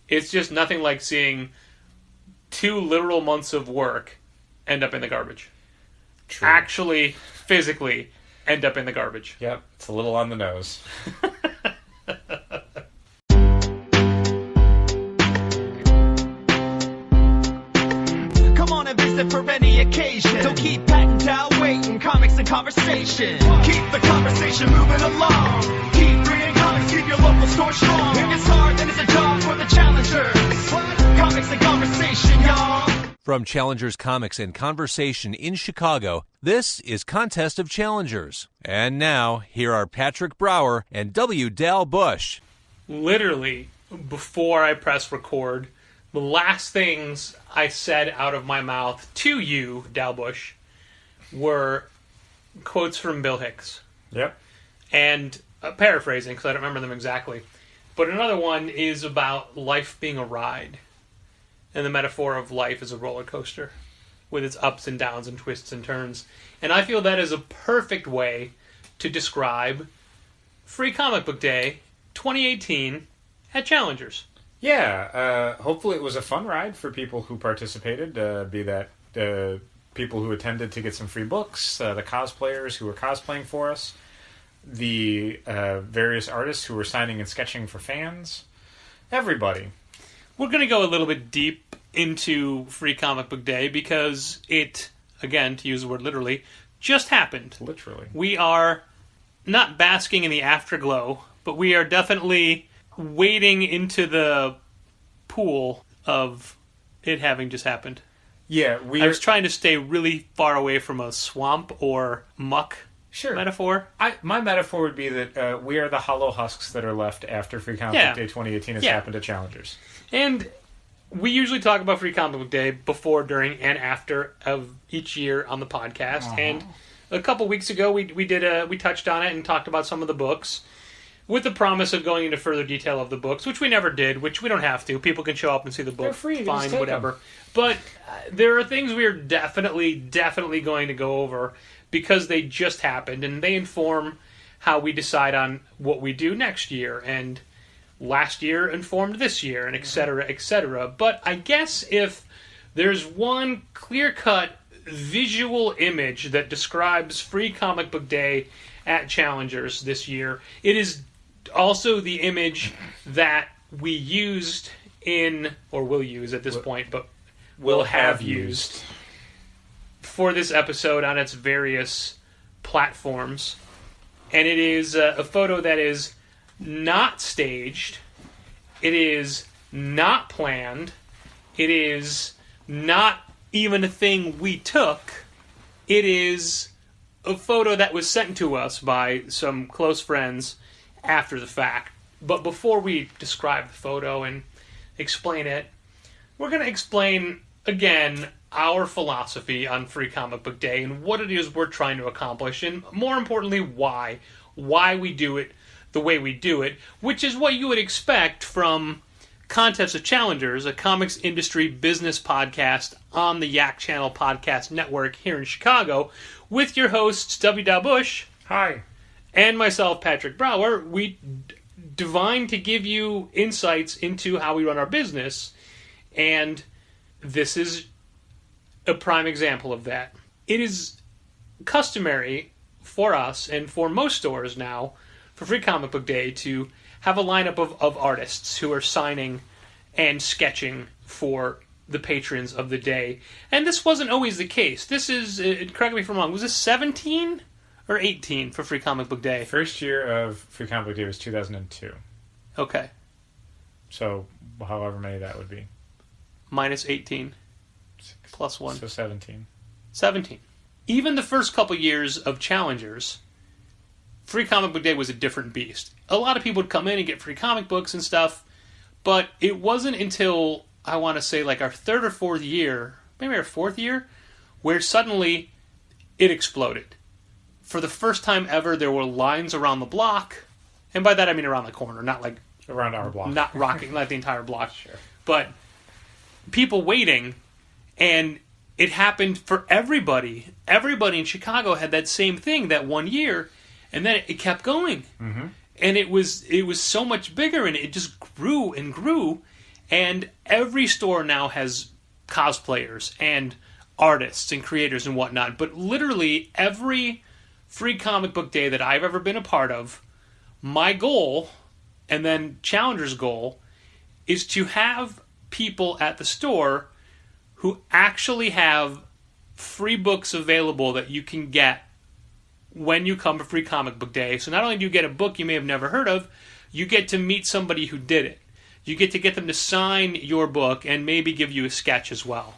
It's just nothing like seeing 2 literal months of work end up in the garbage. True. Actually, physically, end up in the garbage. Yep, it's a little on the nose. Come on and visit for any occasion. Don't keep patting down waiting. Comics and conversation. Keep the conversation moving along. Keep reading comics, keep your local store strong. If it's hard, then it's a job for the challengers. Comics and conversation, y'all. From Challengers Comics and Conversation in Chicago, this is Contest of Challengers. And now, here are Patrick Brower and W. Dal Bush. Literally, before I press record, the last things I said out of my mouth to you, Dal Bush, were quotes from Bill Hicks. Yep. And paraphrasing, because I don't remember them exactly. But another one is about life being a ride. And the metaphor of life is a roller coaster with its ups and downs and twists and turns. And I feel that is a perfect way to describe Free Comic Book Day 2018 at Challengers. Yeah, hopefully it was a fun ride for people who participated, be that people who attended to get some free books, the cosplayers who were cosplaying for us, the various artists who were signing and sketching for fans, everybody. We're going to go a little bit deep into Free Comic Book Day because it, again, to use the word literally, just happened. Literally. We are not basking in the afterglow, but we are definitely wading into the pool of it having just happened. Yeah, I was trying to stay really far away from a swamp or muck metaphor. My metaphor would be that we are the hollow husks that are left after Free Comic Book Day 2018 has happened at Challengers. And we usually talk about Free Comic Book Day before, during, and after of each year on the podcast. Uh-huh. And a couple weeks ago, we touched on it and talked about some of the books, with the promise of going into further detail of the books, which we never did, which we don't have to. People can show up and see the book. They're free. Fine, whatever. But there are things we are definitely going to go over because they just happened, and they inform how we decide on what we do next year. And last year informed this year, and et cetera, et cetera. But I guess if there's one clear-cut visual image that describes Free Comic Book Day at Challengers this year, it is also the image that we used in, or will use at this point, but will have used for this episode on its various platforms. And it is a photo that is not staged, it is not planned, it is not even a thing we took, it is a photo that was sent to us by some close friends after the fact. But before we describe the photo and explain it, we're going to explain, again, our philosophy on Free Comic Book Day and what it is we're trying to accomplish, and more importantly, why we do it the way we do it, which is what you would expect from Contest of Challengers, a comics industry business podcast on the Yak Channel Podcast Network here in Chicago, with your hosts, W. Dal Bush. Hi. And myself, Patrick Brower. We divine to give you insights into how we run our business, and this is a prime example of that. It is customary for us, and for most stores now, for Free Comic Book Day, to have a lineup of artists who are signing and sketching for the patrons of the day. And this wasn't always the case. This is, correct me if I'm wrong, was this 17 or 18 for Free Comic Book Day? First year of Free Comic Book Day was 2002. Okay. So, however many that would be. Minus 18. Plus 1. So 17. 17. Even the first couple years of Challengers, Free Comic Book Day was a different beast. A lot of people would come in and get free comic books and stuff, but it wasn't until, I want to say, like our third or fourth year, maybe our fourth year, where suddenly it exploded. For the first time ever, there were lines around the block, and by that I mean around the corner, not like around our block. Not rocking, not the entire block. Sure. But people waiting, and it happened for everybody. Everybody in Chicago had that same thing that one year, and then it kept going. Mm-hmm. And it was so much bigger, and it just grew and grew. And every store now has cosplayers and artists and creators and whatnot. But literally every free comic book day that I've ever been a part of, my goal, and then Challenger's goal, is to have people at the store who actually have free books available that you can get when you come to Free Comic Book Day. So not only do you get a book you may have never heard of, you get to meet somebody who did it. You get to get them to sign your book and maybe give you a sketch as well.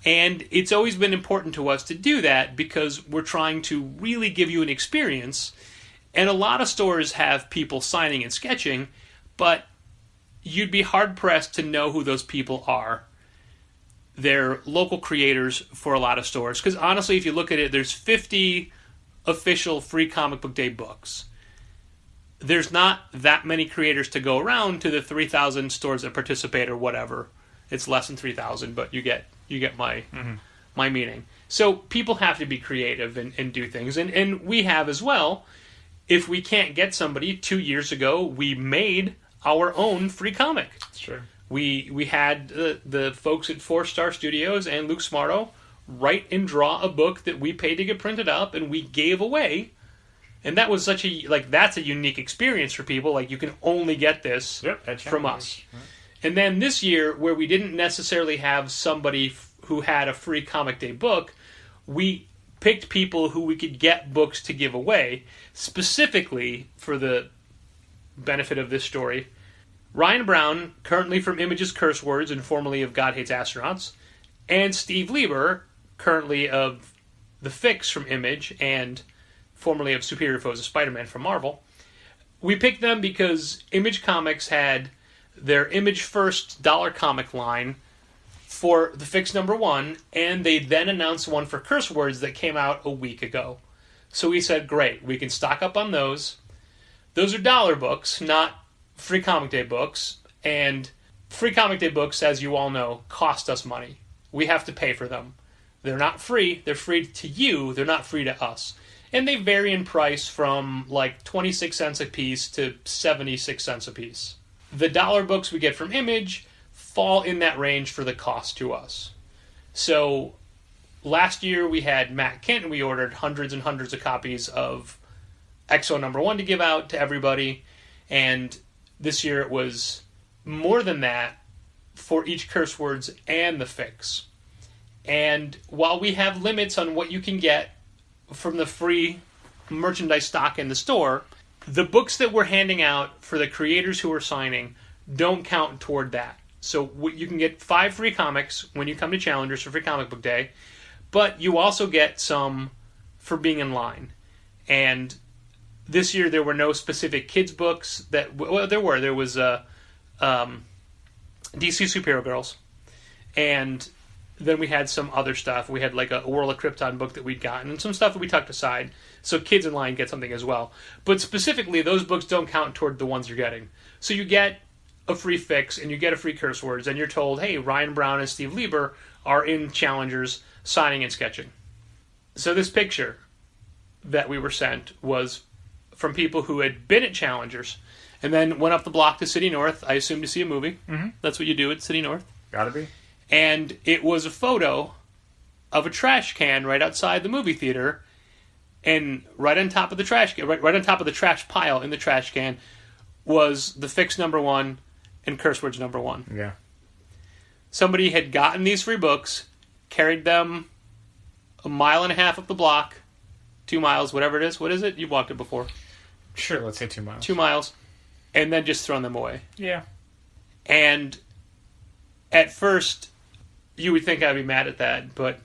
And it's always been important to us to do that because we're trying to really give you an experience. And a lot of stores have people signing and sketching, but you'd be hard-pressed to know who those people are. They're local creators for a lot of stores. Because honestly, if you look at it, there's 50 official Free Comic Book Day books. There's not that many creators to go around to the 3,000 stores that participate or whatever. It's less than 3,000, but you get my my meaning. So people have to be creative and do things. And we have as well. If we can't get somebody, 2 years ago, we made our own free comic. That's true. We had the folks at 4 Star Studios and Luke Smarto write and draw a book that we paid to get printed up and we gave away. And that was such a, that's a unique experience for people. Like, you can only get this from us. Right. And then this year, where we didn't necessarily have somebody who had a free Comic Day book, we picked people who we could get books to give away, specifically for the benefit of this story. Ryan Brown, currently from Image's Curse Words and formerly of God Hates Astronauts, and Steve Lieber, currently of The Fix from Image and formerly of Superior Foes of Spider-Man from Marvel. We picked them because Image Comics had their Image First dollar comic line for The Fix #1, and they then announced one for Curse Words that came out a week ago. So we said, great, we can stock up on those. Those are dollar books, not Free Comic Day books, and Free Comic Day books, as you all know, cost us money. We have to pay for them. They're not free. They're free to you. They're not free to us. And they vary in price from like 26 cents a piece to 76 cents a piece. The dollar books we get from Image fall in that range for the cost to us. So last year we had Matt Kent, and we ordered hundreds and hundreds of copies of XO #1 to give out to everybody. And this year it was more than that for each Curse Words and The Fix. And while we have limits on what you can get from the free merchandise stock in the store, the books that we're handing out for the creators who are signing don't count toward that. So you can get 5 free comics when you come to Challengers for Free Comic Book Day, but you also get some for being in line. And this year there were no specific kids books that, well, there was DC Superhero Girls, and then we had some other stuff. We had like a World of Krypton book that we'd gotten, and some stuff that we tucked aside, so kids in line get something as well. But specifically, those books don't count toward the ones you're getting. So you get a free Fix, and you get a free Curse Words, and you're told, hey, Ryan Brown and Steve Lieber are in Challengers signing and sketching. So this picture that we were sent was from people who had been at Challengers, and then went up the block to City North, I assume to see a movie. Mm-hmm. That's what you do at City North. Gotta be. And it was a photo of a trash can right outside the movie theater, and right on top of the trash can, right on top of the trash pile in the trash can, was The Fix #1 and Curse Words #1. Yeah. Somebody had gotten these free books, carried them a mile and a half up the block, 2 miles, whatever it is. What is it? You've walked it before. Sure, let's say 2 miles. 2 miles, and then just thrown them away. Yeah. And at first, you would think I'd be mad at that, but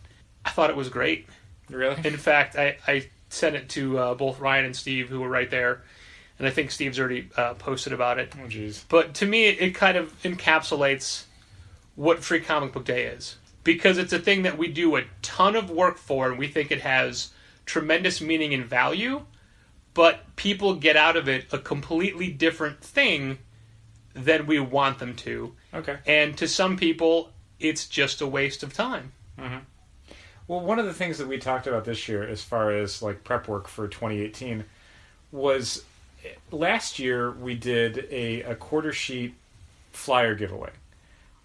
I thought it was great. Really? In fact, I sent it to both Ryan and Steve, who were right there, and I think Steve's already posted about it. Oh, jeez. But to me, it kind of encapsulates what Free Comic Book Day is, because it's a thing that we do a ton of work for, and we think it has tremendous meaning and value, but people get out of it a completely different thing than we want them to. Okay. And to some people, it's just a waste of time. Mm-hmm. Well, one of the things that we talked about this year, as far as like prep work for 2018, was last year we did a quarter sheet flyer giveaway.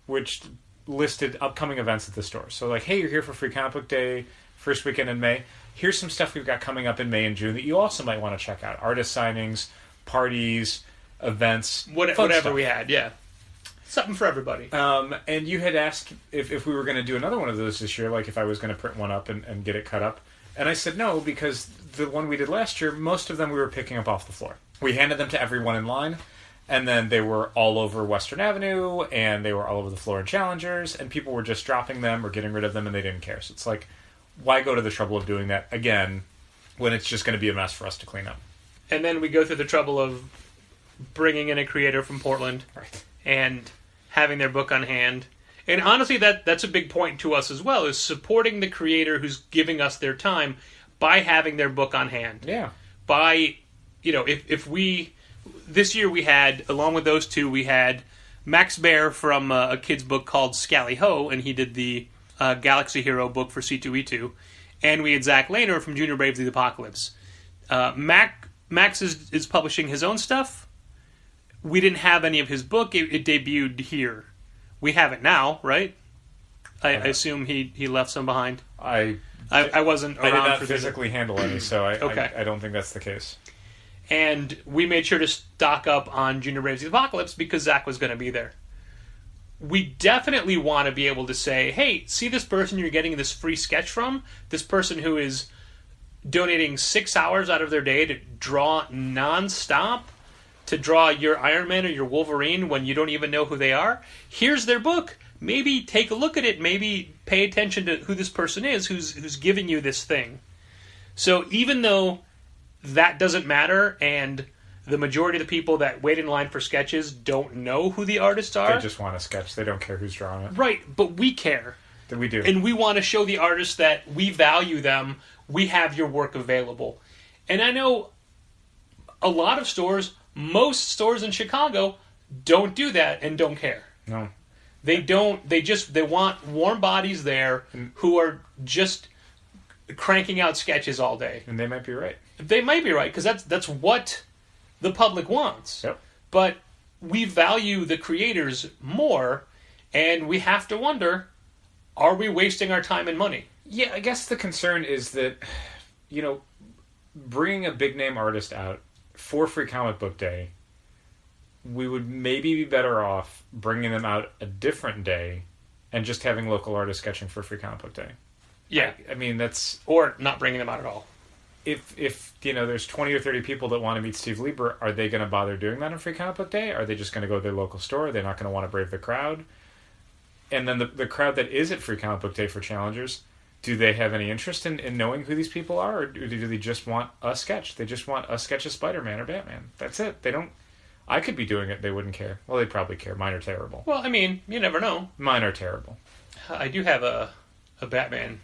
which listed upcoming events at the store. So like, hey, you're here for Free Comic Book Day, first weekend in May. Here's some stuff we've got coming up in May and June that you also might want to check out. Artist signings, parties, events, whatever stuff. we had, yeah. Something for everybody. And you had asked if we were going to do another one of those this year, like if I was going to print one up and get it cut up. And I said no, because the one we did last year, most of them we were picking up off the floor. We handed them to everyone in line, and then they were all over Western Avenue, and they were all over the floor in Challengers, and people were just dropping them or getting rid of them, and they didn't care. So it's like, why go to the trouble of doing that again when it's just going to be a mess for us to clean up? And then we go through the trouble of bringing in a creator from Portland and having their book on hand. And honestly, that's a big point to us as well, is supporting the creator who's giving us their time by having their book on hand. Yeah. By, if we... This year we had, along with those two, we had Max Baer from a kid's book called Scally Ho, and he did the Galaxy Hero book for C2E2. And we had Zach Lehner from Junior Braves of the Apocalypse. Max is publishing his own stuff. We didn't have any of his book. It debuted here. We have it now, right? I assume he left some behind. I wasn't around. I did not for physically handle any, so Okay. I don't think that's the case. And we made sure to stock up on Junior Braves of the Apocalypse because Zach was going to be there. We definitely want to be able to say, hey, see this person you're getting this free sketch from? This person who is donating 6 hours out of their day to draw nonstop, to draw your Iron Man or your Wolverine when you don't even know who they are. Here's their book. Maybe take a look at it. Maybe pay attention to who this person is who's giving you this thing. So even though that doesn't matter, and the majority of the people that wait in line for sketches don't know who the artists are. They just want a sketch. They don't care who's drawing it. Right, but we care. That we do. And we want to show the artists that we value them. We have your work available. And I know a lot of stores, most stores in Chicago, don't do that and don't care. No. They don't. They want warm bodies there who are just cranking out sketches all day. And they might be right. They might be right, because that's what the public wants. Yep. But we value the creators more, and we have to wonder, are we wasting our time and money? Yeah, I guess the concern is that, bringing a big-name artist out for Free Comic Book Day, we would maybe be better off bringing them out a different day and just having local artists sketching for Free Comic Book Day. Yeah. I mean, that's... Or not bringing them out at all. If there's 20 or 30 people that want to meet Steve Lieber, are they going to bother doing that on Free Comic Book Day? Are they just going to go to their local store? They're not going to want to brave the crowd? And then the crowd that is at Free Comic Book Day for Challengers, do they have any interest in knowing who these people are? Or do they just want a sketch? They just want a sketch of Spider-Man or Batman. That's it. They don't... I could be doing it. They wouldn't care. Well, they'd probably care. Mine are terrible. Well, I mean, you never know. Mine are terrible. I do have a Batman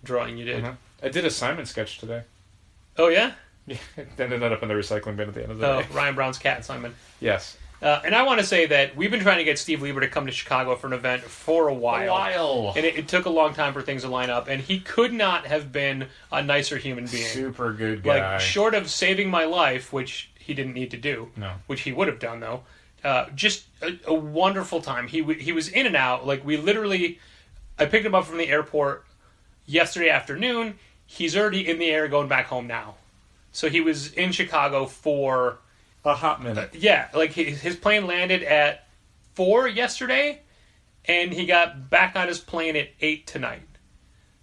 drawing you did. Mm-hmm. I did a Simon sketch today. Oh, yeah? Yeah, it ended up in the recycling bin at the end of the day. Ryan Brown's cat, Simon. Yes. And I want to say that we've been trying to get Steve Lieber to come to Chicago for an event for a while. And it took a long time for things to line up, and he could not have been a nicer human being. Super good guy. Like, short of saving my life, which he didn't need to do. No. Which he would have done, though. Just a wonderful time. He was in and out. Like, I picked him up from the airport yesterday afternoon. He's already in the air going back home now. So he was in Chicago for a hot minute. Yeah, like his plane landed at 4 yesterday, and he got back on his plane at 8 tonight.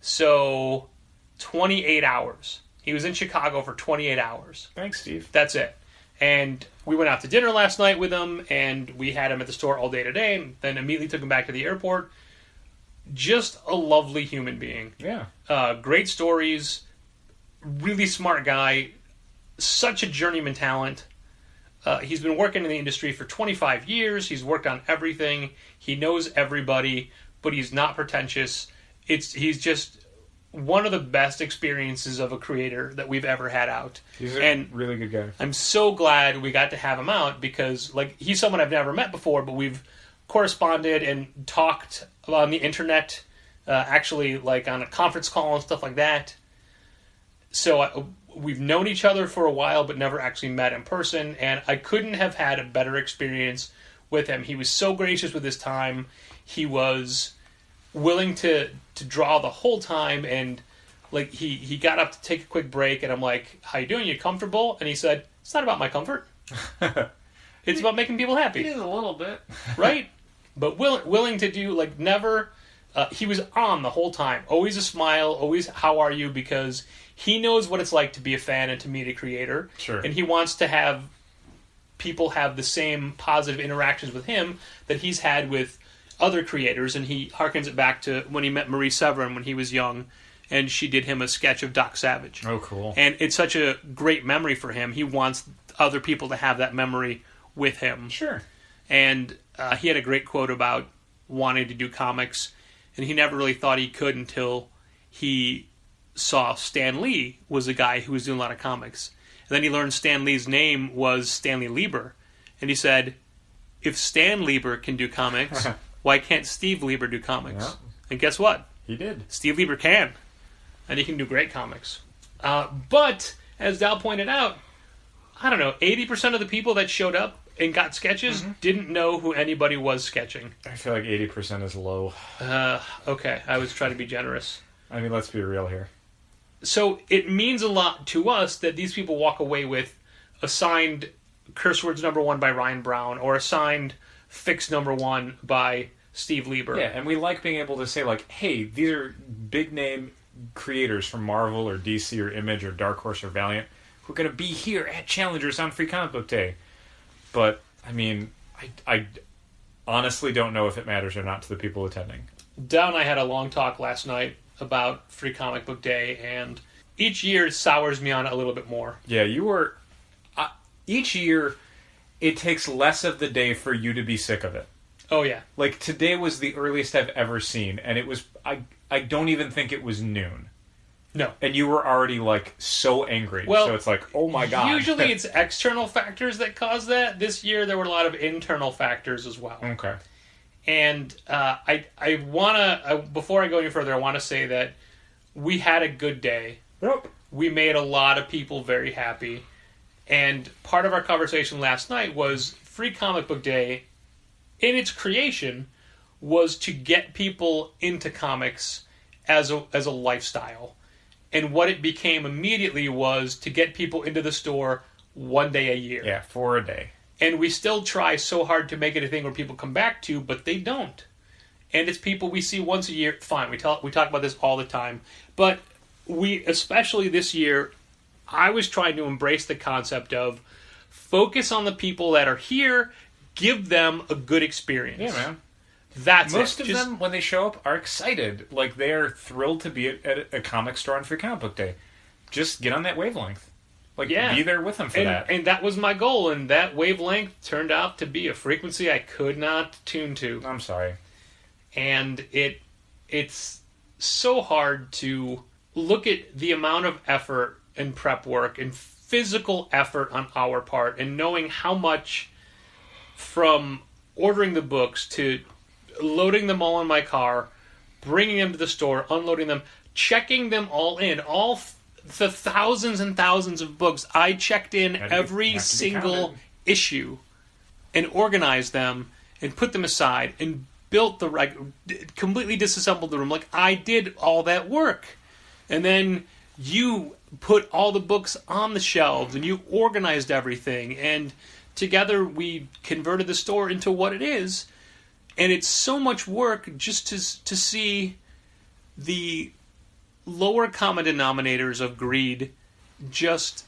So 28 hours. He was in Chicago for 28 hours. Thanks, Steve. That's it. And we went out to dinner last night with him, and we had him at the store all day today, and then immediately took him back to the airport. Just a lovely human being. Yeah. Great stories. Really smart guy. Such a journeyman talent. He's been working in the industry for 25 years. He's worked on everything. He knows everybody, but he's not pretentious. He's just one of the best experiences of a creator that we've ever had out. He's a really good guy. I'm so glad we got to have him out because, he's someone I've never met before, but we've corresponded and talked on the internet, actually, on a conference call and stuff like that. So we've known each other for a while, but never actually met in person, and I couldn't have had a better experience with him. He was so gracious with his time. He was willing to draw the whole time, and like he got up to take a quick break, and I'm like, how you doing? You comfortable? And he said, it's not about my comfort. It's about making people happy. It is a little bit. Right? But willing to do, like, never... he was on the whole time. Always a smile, always, how are you? Because he knows what it's like to be a fan and to meet a creator. Sure. And he wants to have people have the same positive interactions with him that he's had with other creators. And he harkens it back to when he met Marie Severin when he was young, and she did him a sketch of Doc Savage. Oh, cool. And it's such a great memory for him. He wants other people to have that memory with him. Sure. And he had a great quote about wanting to do comics, and he never really thought he could until he saw Stan Lee was a guy who was doing a lot of comics. And then he learned Stan Lee's name was Stanley Lieber. And he said, if Stan Lieber can do comics, why can't Steve Lieber do comics? Yeah. And guess what? He did. Steve Lieber can. And he can do great comics. But, as Dal pointed out, I don't know, 80% of the people that showed up and got sketches didn't know who anybody was sketching. I feel like 80% is low. Okay, I was trying to be generous. I mean, let's be real here. So it means a lot to us that these people walk away with a signed Curse Words #1 by Ryan Brown or a signed Fix #1 by Steve Lieber. Yeah, and we like being able to say, like, hey, these are big-name creators from Marvel or DC or Image or Dark Horse or Valiant who are going to be here at Challengers on Free Comic Book Day. But, I mean, I honestly don't know if it matters or not to the people attending. Dal and I had a long talk last night about Free Comic Book Day, and each year it sours me on it a little bit more. Yeah, you were... each year, it takes less of the day for you to be sick of it. Oh, yeah. Like, today was the earliest I've ever seen, and it was... I don't even think it was noon. No. And you were already, like, so angry. Well, so it's like, oh my god. Usually it's external factors that cause that. This year there were a lot of internal factors as well. Okay. And I want to, before I go any further, I want to say that we had a good day. Yep. We made a lot of people very happy. And part of our conversation last night was Free Comic Book Day, in its creation, was to get people into comics as a lifestyle. And what it became immediately was to get people into the store one day a year. Yeah, for a day. And we still try so hard to make it a thing where people come back to, but they don't. And it's people we see once a year. Fine, we talk about this all the time. But we, especially this year, I was trying to embrace the concept of focus on the people that are here, give them a good experience. Yeah, man. That's Most it. of them, when they show up, are excited. Like, they are thrilled to be at a comic store on Free Comic Book Day. Just get on that wavelength. Like, be there with them for that. And that was my goal, and that wavelength turned out to be a frequency I could not tune to. I'm sorry. And it's so hard to look at the amount of effort and prep work and physical effort on our part, and knowing how much from ordering the books to loading them all in my car, bringing them to the store, unloading them, checking them all in, all the thousands and thousands of books. I checked in every single issue and organized them and put them aside and built completely disassembled the room. Like, I did all that work. And then you put all the books on the shelves and you organized everything, and together we converted the store into what it is. And it's so much work just to see the lower common denominators of greed just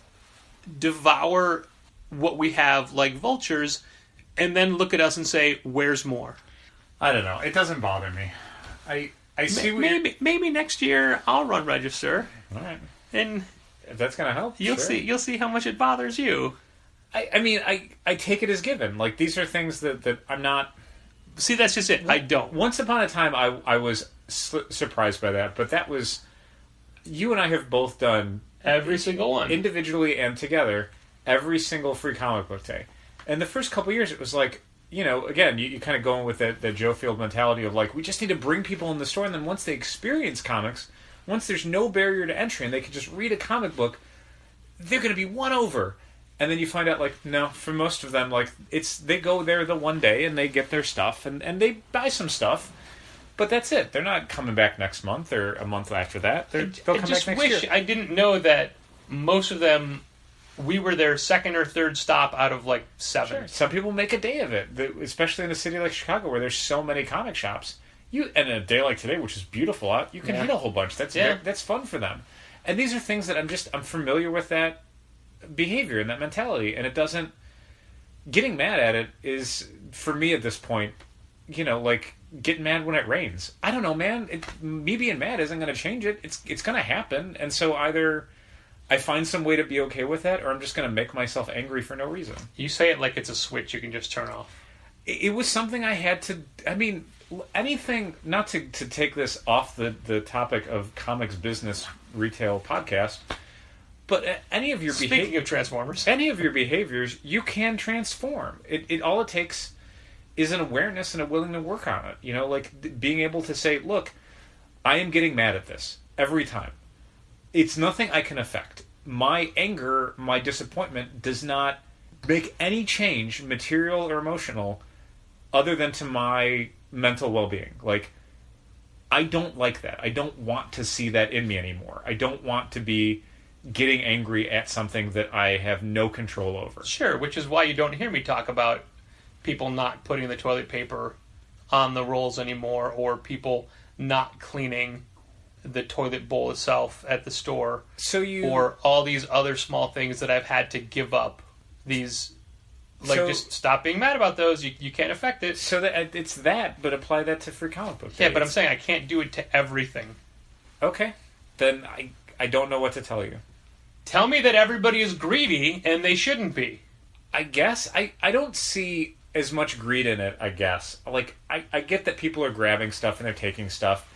devour what we have like vultures, and then look at us and say, where's more? I don't know. It doesn't bother me. I see maybe next year I'll run Register. All right. And if that's going to help, you'll see how much it bothers you. I mean, I take it as given. Like, these are things that I'm not... See, that's just it. I don't. Once upon a time, I was surprised by that, but that was... You and I have both done... Every single one. Individually and together, every single Free Comic Book Day. And the first couple years, it was like, you know, again, you kind of go in with that Joe Field mentality of, like, we just need to bring people in the store, and then once they experience comics, once there's no barrier to entry and they can just read a comic book, they're going to be won over. And then you find out, like, no, for most of them, like, they go there the one day and they get their stuff and they buy some stuff, but that's it. They're not coming back next month or a month after that. They'll come back next year. I didn't know that most of them, we were their second or third stop out of, like, 7. Sure. Some people make a day of it, especially in a city like Chicago where there's so many comic shops. And a day like today, which is beautiful out, you can hit a whole bunch. That's fun for them. And these are things that I'm familiar with that behavior and that mentality, and it doesn't, getting mad at it is, for me at this point, like getting mad when it rains. I don't know, man. Me being mad isn't going to change it. It's going to happen, and so either I find some way to be okay with that, or I'm just going to make myself angry for no reason. You say it like it's a switch you can just turn off. It was something I had to, anything, not to take this off the topic of comics business retail podcast, but any of your Speaking of Transformers, any of your behaviors, you can transform. It all it takes is an awareness and a willing to work on it. Like being able to say, look, I am getting mad at this every time. It's nothing I can affect. My anger, my disappointment does not make any change, material or emotional, other than to my mental well-being. Like, I don't like that. I don't want to see that in me anymore. I don't want to be getting angry at something that I have no control over. Sure, which is why you don't hear me talk about people not putting the toilet paper on the rolls anymore, or people not cleaning the toilet bowl itself at the store, or all these other small things that I've had to give up. Just stop being mad about those. You can't affect it. So that it's that, but apply that to Free Comic Book Day. Yeah, but I'm saying I can't do it to everything. Okay, then I don't know what to tell you. Tell me that everybody is greedy and they shouldn't be. I guess I don't see as much greed in it. I guess I get that people are grabbing stuff and they're taking stuff.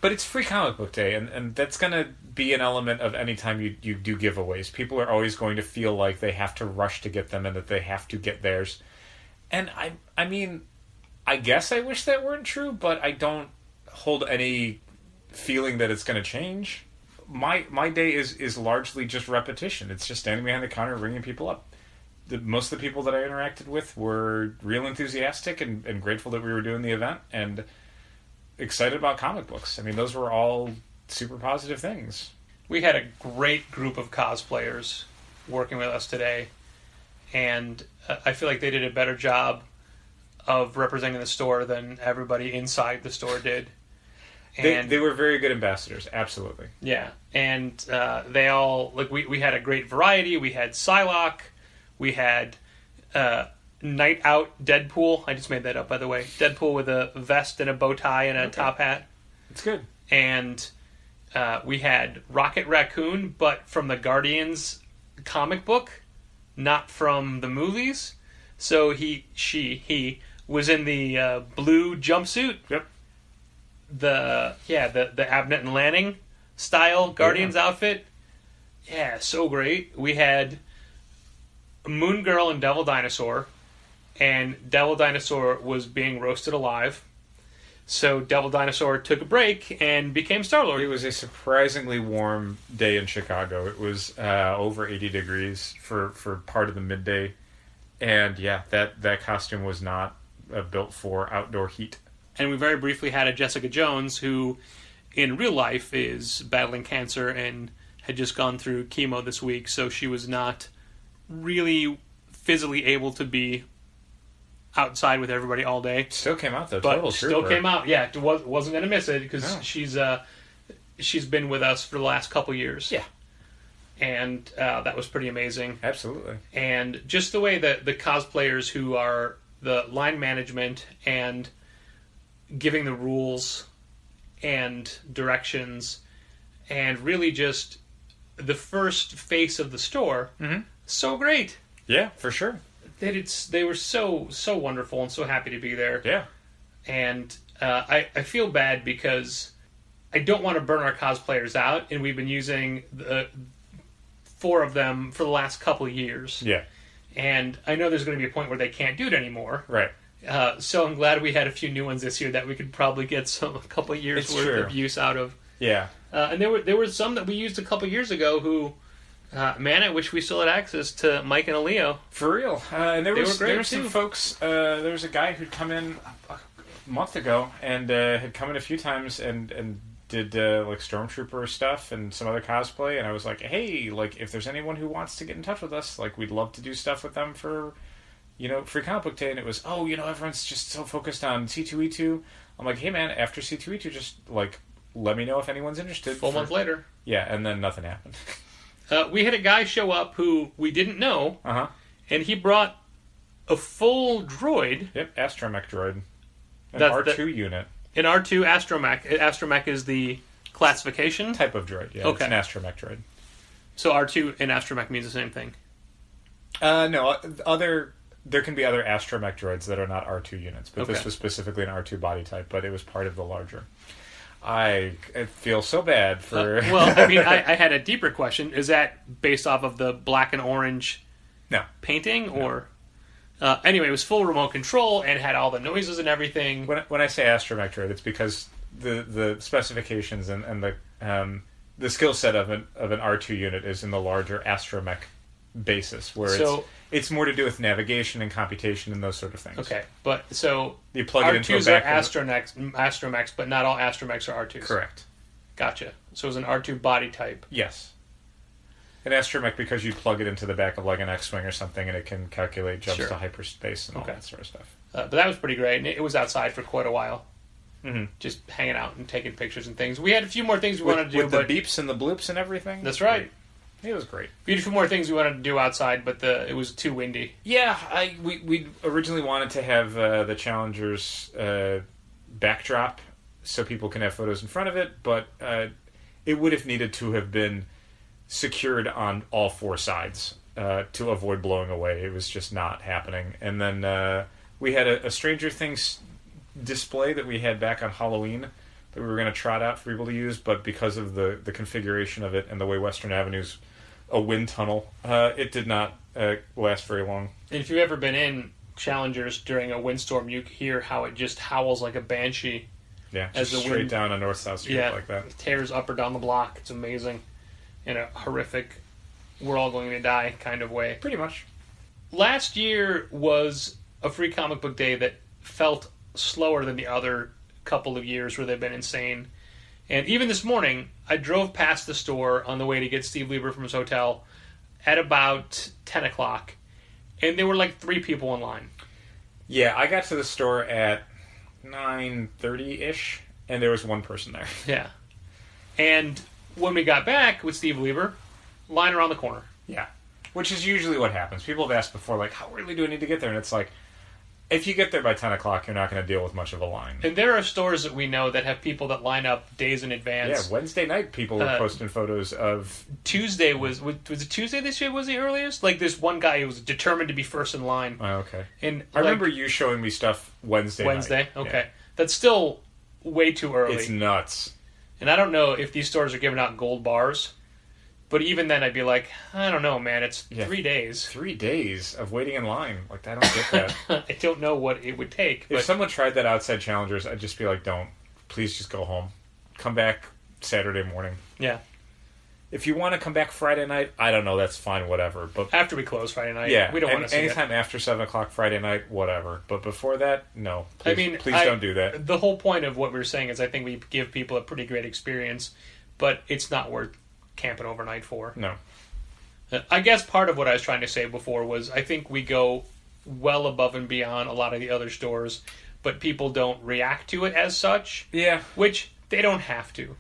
But it's Free Comic Book Day, and that's going to be an element of any time you do giveaways. People are always going to feel like they have to rush to get them and that they have to get theirs. And I mean, I guess I wish that weren't true, but I don't hold any feeling that it's going to change. My day is largely just repetition. It's just standing behind the counter ringing people up. Most of the people that I interacted with were real enthusiastic and grateful that we were doing the event, and excited about comic books. I mean, those were all super positive things. We had a great group of cosplayers working with us today, and I feel like they did a better job of representing the store than everybody inside the store did. And they were very good ambassadors, absolutely. Yeah, and they all, we had a great variety. We had Psylocke, we had Night Out Deadpool. I just made that up, by the way. Deadpool with a vest and a bow tie and a top hat. It's good. And we had Rocket Raccoon, but from the Guardians comic book, not from the movies. So he was in the blue jumpsuit. Yep. The Abnett and Lanning style Guardians outfit. Yeah, so great. We had Moon Girl and Devil Dinosaur, and Devil Dinosaur was being roasted alive. So Devil Dinosaur took a break and became Star-Lord. It was a surprisingly warm day in Chicago. It was over 80 degrees for part of the midday. And yeah, that costume was not built for outdoor heat. And we very briefly had a Jessica Jones who, in real life, is battling cancer and had just gone through chemo this week, so she was not really physically able to be outside with everybody all day. Still came out, though. But Total still trooper. came out. Yeah, wasn't going to miss it because she's been with us for the last couple years. Yeah. And that was pretty amazing. Absolutely. And just the way that the cosplayers who are the line management and giving the rules and directions and really just the first face of the store, so great. Yeah, for sure. They were so wonderful and so happy to be there. Yeah. And I feel bad because I don't want to burn our cosplayers out, and we've been using the 4 of them for the last couple of years. Yeah. And I know there's going to be a point where they can't do it anymore. Right. So I'm glad we had a few new ones this year that we could probably get a couple of years worth of use out of. Yeah. And there were some that we used a couple of years ago who Man, I wish we still had access to Mike and Leo. For real. And there They were were great, there were some too. folks. There was a guy who'd come in a month ago and had come in a few times and did like Stormtrooper stuff and some other cosplay. And I was like, hey, like if there's anyone who wants to get in touch with us, like we'd love to do stuff with them for, Free Comic Book Day. And it was, everyone's just so focused on C2E2. I'm like, hey man, after C2E2, just like let me know if anyone's interested. Full month later. Yeah, and then nothing happened. We had a guy show up who we didn't know, and he brought a full droid. Yep, astromech droid. An That's R2 unit. An R2 astromech. Astromech is the classification? Type of droid, yeah. Okay. It's an astromech droid. So R2 and astromech means the same thing? No, there can be other astromech droids that are not R2 units, but Okay. this was specifically an R2 body type, but it was part of the larger. I feel so bad for... Well, I mean, I had a deeper question. Is that based off of the black and orange No. painting? Or anyway, it was full remote control and had all the noises and everything. When I say astromech droid, it's because the specifications and the skill set of an R2 unit is in the larger astromech basis, where So- it's more to do with navigation and computation and those sort of things. Okay, but so You plug it into a R2s are back of astromechs, but not all astromechs are R2s. Correct. Gotcha. So it was an R2 body type. Yes. An astromech because you plug it into the back of like an X-wing or something, and it can calculate jumps Sure. to hyperspace and all Okay. that sort of stuff. But that was pretty great, and it was outside for quite a while. Mm-hmm. Just hanging out and taking pictures and things. We had a few more things we wanted to do, with but the beeps and the bloops and everything. that's right. It was great. We had a few more things we wanted to do outside, but it was too windy. Yeah, we originally wanted to have the Challengers backdrop so people can have photos in front of it, but it would have needed to have been secured on all four sides to avoid blowing away. It was just not happening. And then we had a Stranger Things display that we had back on Halloween that we were going to trot out for people to use, but because of the configuration of it and the way Western Avenue's a wind tunnel, it did not last very long. And if you've ever been in Challengers during a windstorm, you hear how it just howls like a banshee. Yeah, As just the straight wind- down a north-south street Yeah, like that. it tears up or down the block. It's amazing. In a horrific, we're all going to die kind of way. Pretty much. Last year was a Free Comic Book Day that felt slower than the other couple of years where they've been insane. And even this morning, I drove past the store on the way to get Steve Lieber from his hotel at about 10 o'clock, and there were like 3 people in line. Yeah, I got to the store at 9:30-ish, and there was one person there. Yeah. And when we got back with Steve Lieber, line around the corner. Yeah. Which is usually what happens. People have asked before, like, how early do I need to get there? And it's like, if you get there by 10 o'clock, you're not going to deal with much of a line. And there are stores that we know that have people that line up days in Yeah, advance. Wednesday night people were posting photos of... Tuesday was it Tuesday this year was the earliest? Like this one guy who was determined to be first in line. Oh, okay. And I remember you showing me stuff Wednesday night. Okay. Yeah. That's still way too early. It's nuts. And I don't know if these stores are giving out gold bars. But even then, I'd be like, I don't know, man. It's 3 days. 3 days of waiting in line. Like, I don't get that. I don't know what it would take. If But someone tried that outside Challengers, I'd just be like, don't. Please just go home. Come back Saturday morning. yeah, If you want to come back Friday night, I don't know. That's fine, whatever. But after we close Friday night, yeah, we don't want to see it. anytime after 7 o'clock Friday night, whatever. But before that, no. Please, please don't do that. The whole point of what we were saying is I think we give people a pretty great experience, but it's not worth camping overnight for. No. I guess part of what I was trying to say before was I think we go well above and beyond a lot of the other stores, but people don't react to it as such. Yeah. Which they don't have to.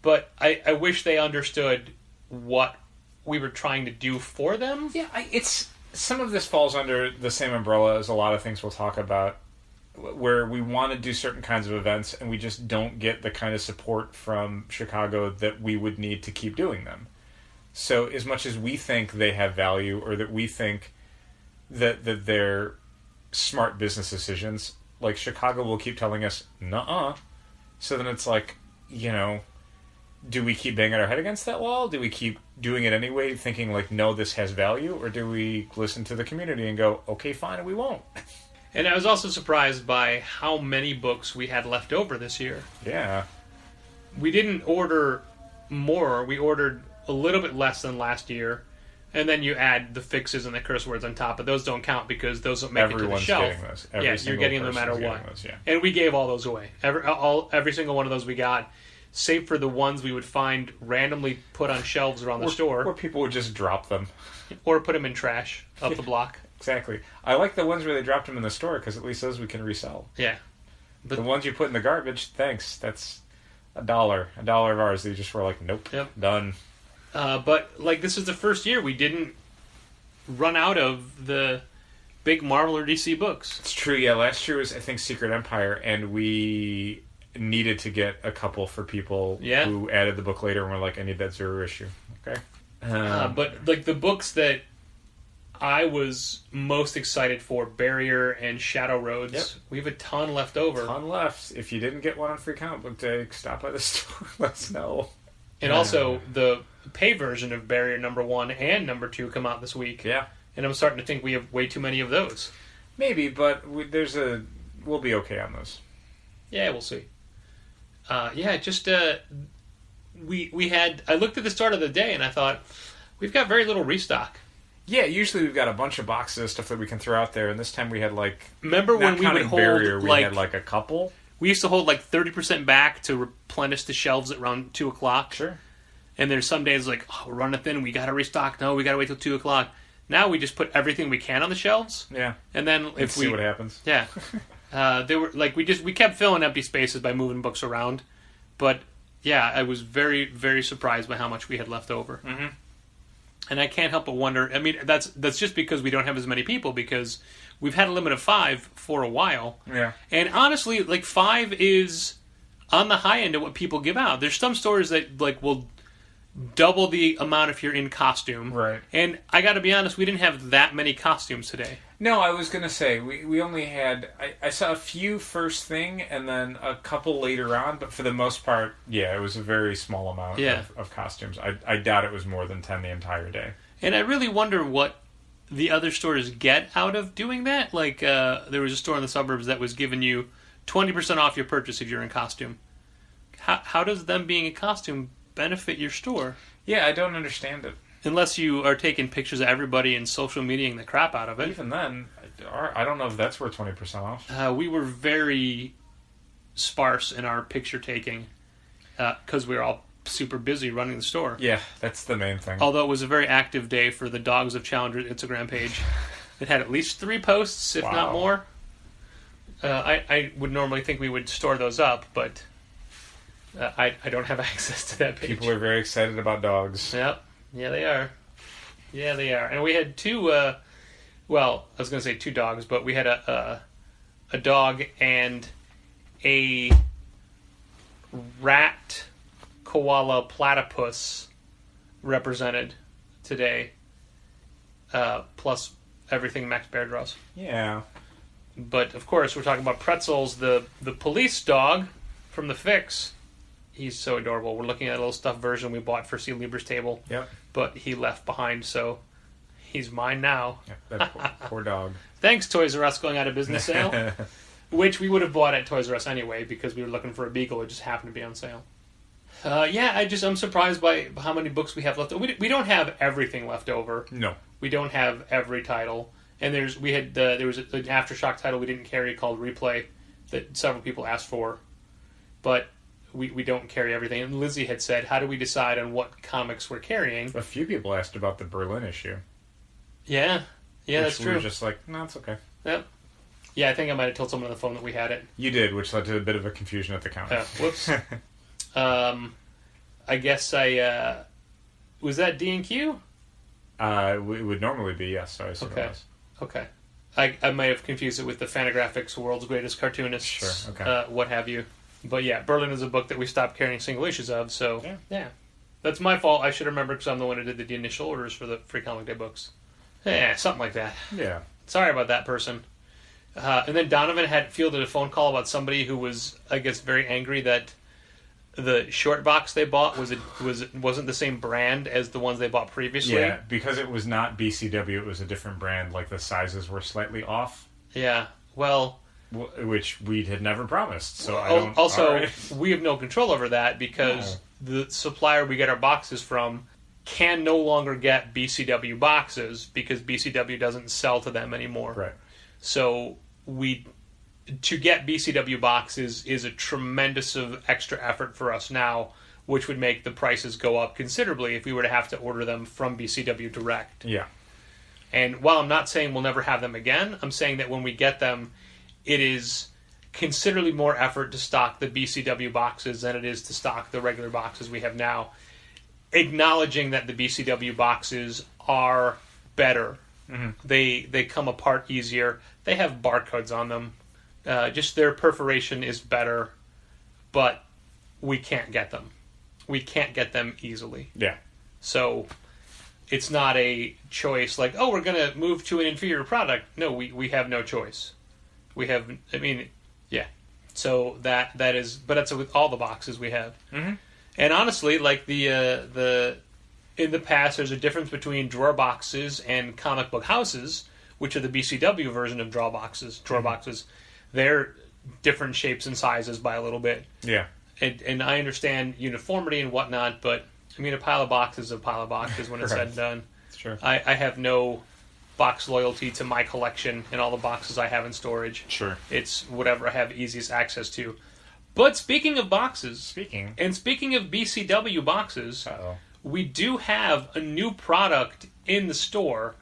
But I wish they understood what we were trying to do for them. Yeah, it's some of this falls under the same umbrella as a lot of things we'll talk about, where we want to do certain kinds of events and we just don't get the kind of support from Chicago that we would need to keep doing them. So as much as we think they have value or that we think that they're smart business decisions, like Chicago will keep telling us, nuh-uh. So then it's like, do we keep banging our head against that wall? Do we keep doing it anyway, thinking like, no, this has value? Or do we listen to the community and go, okay, fine, we won't? And I was also surprised by how many books we had left over this year. Yeah. We didn't order more. We ordered a little bit less than last year. And then you add the fixes and the curse words on top, but those don't count because those don't make it to the shelf. Everyone's getting those. You're getting them no matter what. Those, yeah. And we gave all those away. Every single one of those we got, save for the ones we would find randomly put on shelves around the store. Or people would just drop them. Or put them in trash up the block. Exactly. I like the ones where they dropped them in the store because at least those we can resell. Yeah. But the ones you put in the garbage, thanks. That's $1. $1 of ours. They just were like, nope, done. But like this is the first year we didn't run out of the big Marvel or DC books. It's true, yeah. Last year was, I think, Secret Empire, and we needed to get a couple for people who added the book later and were like, I need that 0 issue. Okay. But like the books that I was most excited for, Barrier and Shadow Roads, we have a ton left over. If you didn't get one on Free Comic Book Day, stop by the store. Let us know. And also, the pay version of Barrier number 1 and number 2 come out this week. Yeah. And I'm starting to think we have way too many of those. Maybe, but we'll be okay on those. Yeah, we'll see. We had... I looked at the start of the day and I thought, we've got very little restock. Yeah, usually we've got a bunch of boxes of stuff that we can throw out there, and this time we had Remember when we would hold... Barrier, we had a couple? We used to hold 30% back to replenish the shelves at around 2 o'clock. Sure. And there's some days we're running thin, we got to restock. No, we got to wait till 2 o'clock. Now we just put everything we can on the shelves. Yeah. And then if we see what happens. Yeah. They were we kept filling empty spaces by moving books around. But yeah, I was very, very surprised by how much we had left over. Mm-hmm. And I can't help but wonder. I mean, that's just because we don't have as many people, because we've had a limit of 5 for a while. Yeah. And honestly, 5 is on the high end of what people give out. There's some stores that will double the amount if you're in costume. Right. And I got to be honest, we didn't have that many costumes today. No, I was going to say, we only had... I saw a few first thing, and then a couple later on, but for the most part, yeah, it was a very small amount of costumes. I doubt it was more than 10 the entire day. And I really wonder what the other stores get out of doing that. There was a store in the suburbs that was giving you 20% off your purchase if you're in costume. How does them being in costume benefit your store? Yeah, I don't understand it. Unless you are taking pictures of everybody and social mediaing the crap out of it. Even then, I don't know if that's worth 20% off. We were very sparse in our picture taking because we were all super busy running the store. Yeah, that's the main thing. Although it was a very active day for the Dogs of Challenger Instagram page. It had at least 3 posts, if not more. I would normally think we would store those up, but I don't have access to that page. People are very excited about dogs. Yep. Yeah, they are. Yeah, they are. And we had 2, I was going to say 2 dogs, but we had a dog and a rat koala platypus represented today, plus everything Max Bear draws. Yeah. But, of course, we're talking about Pretzels, the police dog from the Fix. He's so adorable. We're looking at a little stuffed version we bought for C. Lieber's table. Yep. But he left behind, so he's mine now. Yeah, that poor dog. Thanks, Toys R Us going out of business sale. Which we would have bought at Toys R Us anyway, because we were looking for a beagle. It just happened to be on sale. I'm surprised by how many books we have left. We don't have everything left over. No. We don't have every title. And there was an Aftershock title we didn't carry called Replay that several people asked for. But we don't carry everything. And Lizzie had said, how do we decide on what comics we're carrying? A few people asked about the Berlin issue. Yeah. Yeah, that's true. We were just like, no, it's okay. Yep. Yeah, I think I might have told someone on the phone that we had it. You did, which led to a bit of a confusion at the counter. Whoops. I guess was that D&Q? It would normally be, yes. So I assume it was. Okay. I might have confused it with the Fantagraphics World's Greatest Cartoonists. Sure, okay. What have you. But yeah, Berlin is a book that we stopped carrying single issues of, so yeah. That's my fault. I should remember because I'm the one who did the initial orders for the Free Comic Day books. Yeah, something like that. Yeah. Sorry about that person. And then Donovan had fielded a phone call about somebody who was, I guess, very angry that the short box they bought wasn't the same brand as the ones they bought previously. Yeah, because it was not BCW, it was a different brand. Like the sizes were slightly off. Yeah, well, which we had never promised. So we have no control over that because the supplier we get our boxes from can no longer get BCW boxes because BCW doesn't sell to them anymore. Right. So to get BCW boxes is a tremendous of extra effort for us now, which would make the prices go up considerably if we were to have to order them from BCW direct. Yeah. And while I'm not saying we'll never have them again, I'm saying that when we get them, it is considerably more effort to stock the BCW boxes than it is to stock the regular boxes we have now. Acknowledging that the BCW boxes are better. Mm-hmm. They come apart easier. They have barcodes on them. Just their perforation is better, but we can't get them. We can't get them easily. Yeah. So it's not a choice like, oh, we're going to move to an inferior product. No, we have no choice. We have, I mean, yeah. So that is, but that's with all the boxes we have. Mm-hmm. And honestly, like the in the past, there's a difference between drawer boxes and comic book houses, which are the BCW version of drawer boxes. They're different shapes and sizes by a little bit. Yeah. And I understand uniformity and whatnot, but I mean, a pile of boxes is a pile of boxes when it's right. said and done. It's true. I have no box loyalty to my collection and all the boxes I have in storage. Sure. It's whatever I have easiest access to. But speaking of boxes, and speaking of BCW boxes, we do have a new product in the store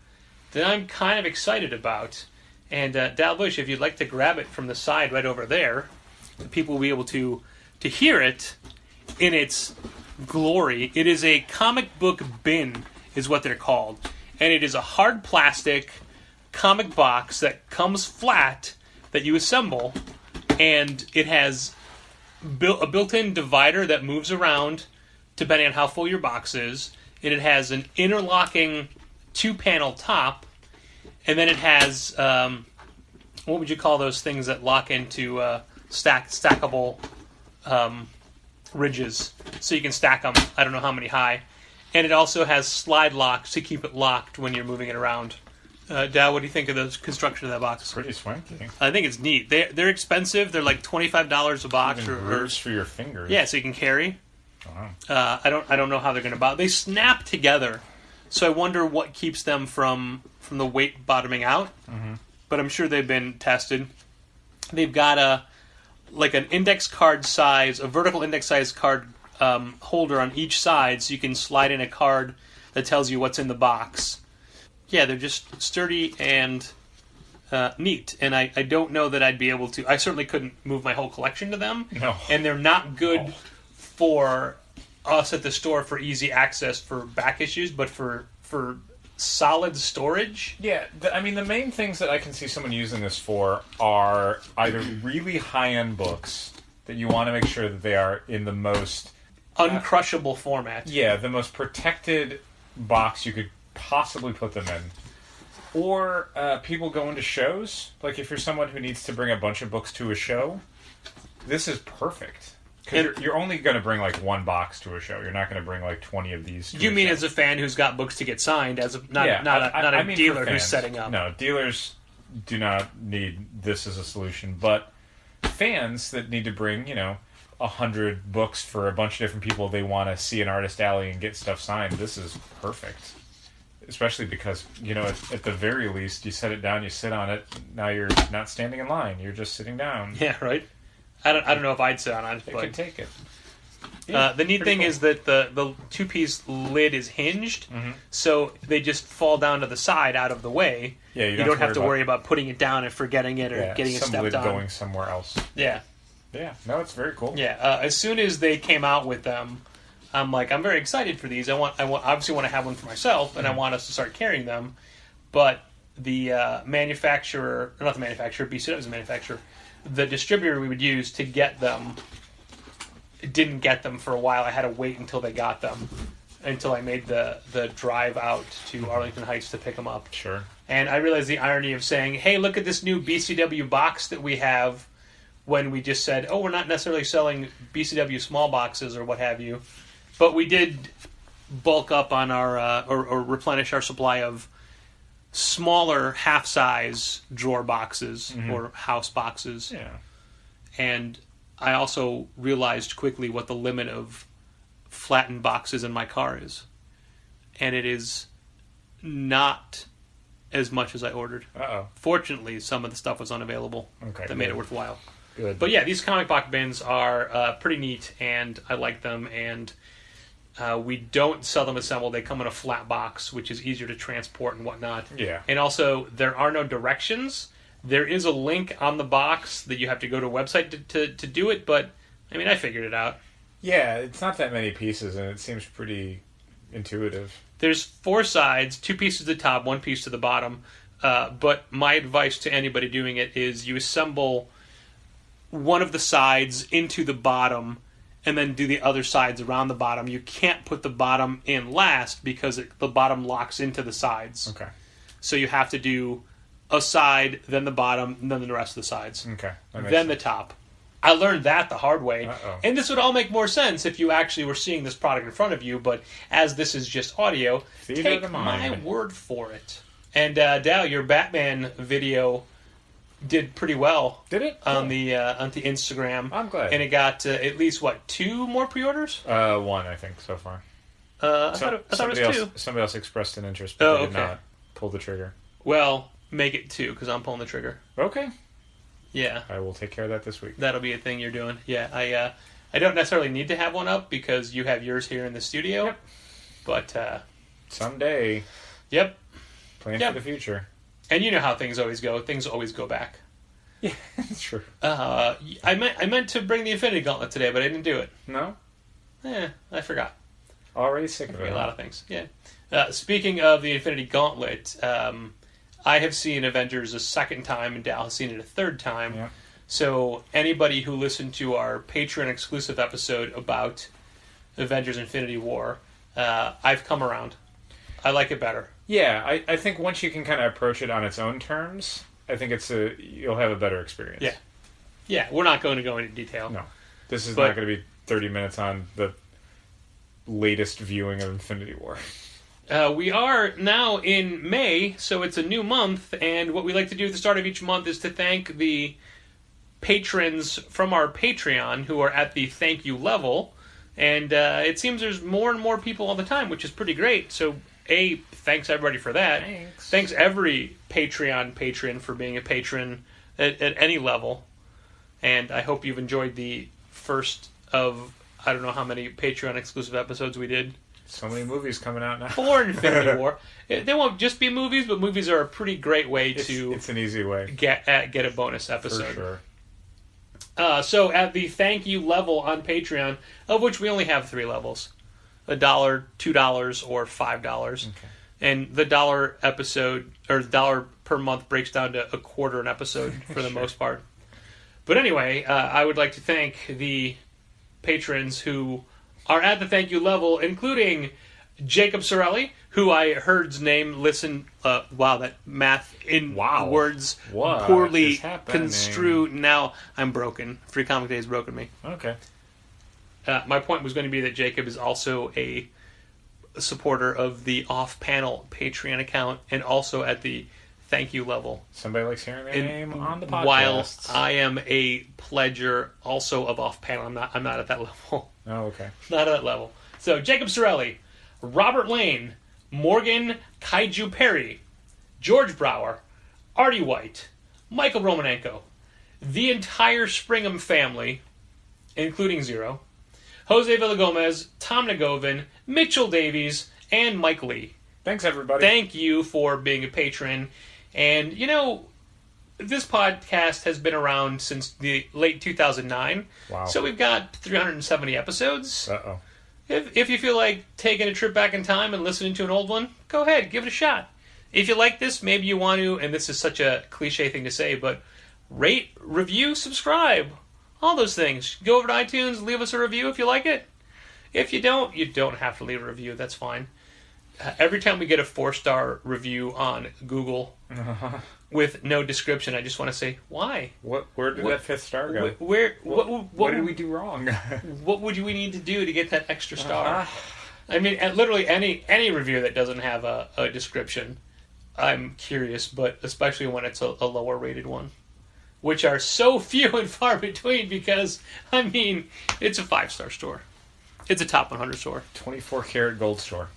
that I'm kind of excited about. And Dal Bush, if you'd like to grab it from the side right over there, people will be able to hear it in its glory. It is a comic book bin, is what they're called. And it is a hard plastic comic box that comes flat that you assemble, and it has a built-in divider that moves around depending on how full your box is, and it has an interlocking 2-panel top, and then it has what would you call those things that lock into stackable ridges, so you can stack them, I don't know how many high, and it also has slide locks to keep it locked when you're moving it around. Dad, what do you think of the construction of that box? It's pretty swanky. I think it's neat. They're expensive. They're like $25 a box. Even grooves for your fingers. Yeah, so you can carry. Wow. I don't know how they're going to bounce. They snap together, so I wonder what keeps them from the weight bottoming out. Mm-hmm. But I'm sure they've been tested. They've got an index card size, a vertical index size card holder on each side, so you can slide in a card that tells you what's in the box. Yeah, they're just sturdy and neat, and I don't know that I'd be able to. I certainly couldn't move my whole collection to them. No. And they're not good for us at the store for easy access for back issues, but for solid storage. Yeah, I mean, the main things that I can see someone using this for are either really high-end books that you want to make sure that they are in the most uncrushable format. Yeah, the most protected box you could possibly put them in. Or people going to shows. Like if you're someone who needs to bring a bunch of books to a show, this is perfect. Because you're only going to bring like one box to a show. You're not going to bring like 20 of these to You a mean show. as a fan who's got books to get signed, not I a mean dealer for who's fans. setting up. No, dealers do not need this as a solution. But fans that need to bring, 100 books for a bunch of different people they want to see an artist alley and get stuff signed, this is perfect. Especially because, at the very least, you set it down, you sit on it, now you're not standing in line, you're just sitting down. Yeah, right? I don't know if I'd sit on it. They but could take it. The neat thing is that the two-piece lid is hinged, so they just fall down to the side out of the way. Yeah, you don't have to worry about putting it down and forgetting it or getting it stepped lid on. Going somewhere else. Yeah. Yeah, no, it's very cool. Yeah, as soon as they came out with them, I'm very excited for these. I obviously want to have one for myself, and I want us to start carrying them. But the manufacturer, not the manufacturer, BCW is the manufacturer, the distributor we would use to get them didn't get them for a while. I had to wait until they got them, until I made the drive out to Arlington Heights to pick them up. Sure. And I realized the irony of saying, hey, look at this new BCW box that we have, when we just said, oh, we're not necessarily selling BCW small boxes or what have you. But we did bulk up on our, or replenish our supply of smaller half-size drawer boxes or house boxes. Yeah. And I also realized quickly what the limit of flattened boxes in my car is. and it is not as much as I ordered. Fortunately, some of the stuff was unavailable. That made it worthwhile. Good. But yeah, these comic box bins are pretty neat, and I like them. And we don't sell them assembled; they come in a flat box, which is easier to transport and whatnot. Yeah. And also, there are no directions. There is a link on the box that you have to go to a website to do it. But I mean, I figured it out. Yeah, it's not that many pieces, and it seems pretty intuitive. There's 4 sides, 2 pieces to the top, 1 piece to the bottom. But my advice to anybody doing it is you assemble one of the sides into the bottom and then do the other sides around the bottom. You can't put the bottom in last because the bottom locks into the sides. Okay. So you have to do a side, then the bottom, and then the rest of the sides. Okay. Then the top. I learned that the hard way. Uh-oh. And this would all make more sense if you actually were seeing this product in front of you, but as this is just audio, take my word for it. And Dal, your Batman video did pretty well. Did it? On the Instagram. I'm glad. And it got at least, 2 more pre-orders? 1, I think, so far. I thought it was 2. Somebody else expressed an interest, but they did okay. not pull the trigger. Well, make it 2, because I'm pulling the trigger. Okay. Yeah. I will take care of that this week. That'll be a thing you're doing. Yeah, I don't necessarily need to have one up because you have yours here in the studio. Yep. But someday. Yep. Plan for the future. And you know how things always go. Things always go back. Yeah, that's true. I meant to bring the Infinity Gauntlet today, but I didn't do it. No? I forgot. Already sick of it. A lot of things. Yeah. Speaking of the Infinity Gauntlet, I have seen Avengers a second time, and Dal has seen it a third time. Yeah. So anybody who listened to our Patreon exclusive episode about Avengers Infinity War, I've come around. I like it better. Yeah, I think once you can kind of approach it on its own terms, I think you'll have a better experience. Yeah. Yeah, we're not going to go into detail. No. This is not going to be 30 minutes on the latest viewing of Infinity War. We are now in May, so it's a new month, and what we like to do at the start of each month is to thank the patrons from our Patreon who are at the thank you level, and it seems there's more and more people all the time, which is pretty great. So, thanks everybody for that. Thanks. Thanks every Patreon patron for being a patron at any level, and I hope you've enjoyed the first of, I don't know how many Patreon exclusive episodes we did. So many movies coming out now. For Infinity War. They won't just be movies, but movies are a pretty great way to... It's an easy way. Get a bonus episode. For sure. So at the thank you level on Patreon, of which we only have 3 levels. $1, $2, or $5. Okay. And the $1 episode, or $1 per month breaks down to a quarter an episode for the most part. But anyway, I would like to thank the patrons who are at the thank you level, including Jacob Sorelli, who I heard's name wow, that math in words what poorly construed. Now I'm broken. Free Comic Day has broken me. Okay. My point was going to be that Jacob is also a supporter of the off-panel Patreon account and also at the thank you level. Somebody likes hearing their name on the podcast. While I am a pledger also of off-panel. I'm not at that level. Oh, okay. Not at that level. So, Jacob Sorelli, Robert Lane, Morgan Kaiju Perry, George Brower, Artie White, Michael Romanenko, the entire Springham family, including Zero, Jose Villagomez, Tom Nagovin, Mitchell Davies, and Mike Lee. Thanks, everybody. Thank you for being a patron. And, this podcast has been around since the late 2009. Wow. So we've got 370 episodes. Uh-oh. If you feel like taking a trip back in time and listening to an old one, go ahead, give it a shot. If you like this, maybe you want to, and this is such a cliche thing to say, but rate, review, subscribe. All those things. Go over to iTunes, leave us a review if you like it. If you don't have to leave a review. That's fine. Every time we get a 4-star review on Google with no description, I just want to say, why? Where did that 5th star go? What did we do wrong? What would we need to do to get that extra star? I mean, literally any review that doesn't have a description, I'm curious, but especially when it's a lower rated one, which are so few and far between because, I mean, it's a 5-star store. It's a top 100 store. 24 karat gold store.